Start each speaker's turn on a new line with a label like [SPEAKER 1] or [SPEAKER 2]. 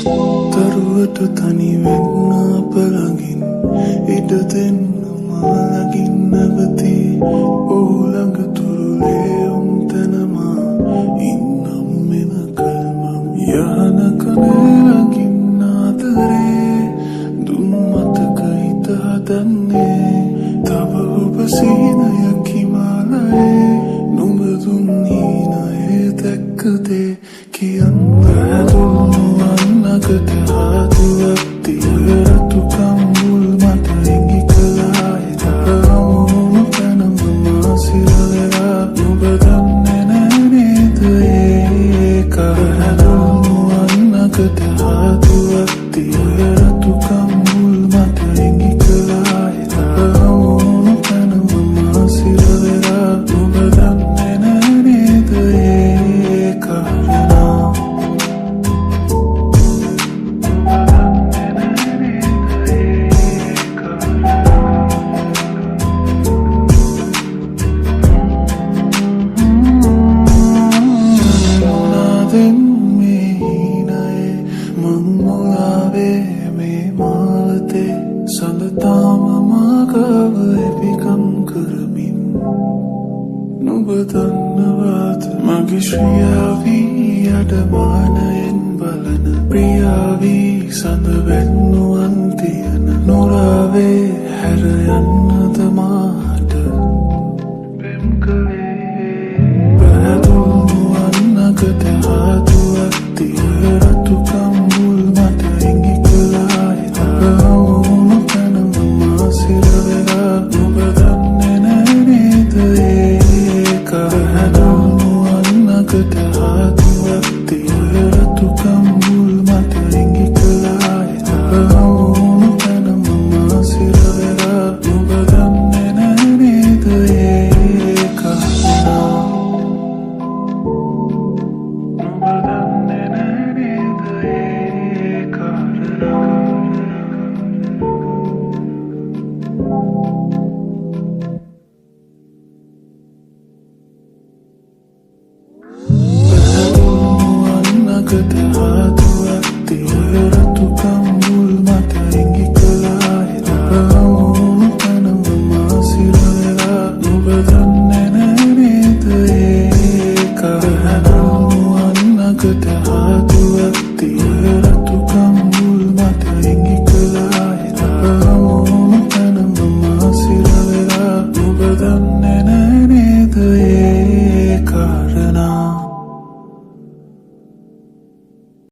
[SPEAKER 1] තරුවට තනි වෙන්න අප ළඟින් ඉඩ දෙන්න මා ළඟින් නැවති ඕළඟ තුරුලේ උන්තනමා ඉන්නම් මෙම කල්මම් යහනක ළඟින් ආදරේ දුම් මතක හිත හදන්නේ තව ඔබ සීනයක් හිමාලයේ නුඹ දුන් හීනයේ දැක්කදේ කියන්න හැදුණු අන්නකට හාදුවක් තියරතු කම්මුල් මත ඉඟි කළාය තරමුණු තැනම මාසිරවෙලා නුඹ දන්නේ නෑ නේද ඒක හැදුණු අන්නකට හාදුවක් තියරතු කම්මුල් මත ඉඟි කළාය තරමුණු තැනම මාසිරවෙලා නුඹ දන්නේ නෑ නේද ඒක සඳතාම මාගාව එපිකම් කරමින් නුඹ දන්නවාද මගේ ශ්‍රියාවී අඩමානයෙන් බලන ප්‍රියාවී සඳ වෙන්නුවන් තියන නොරාවේ හැර යන්නද මාට පෙම් කළේ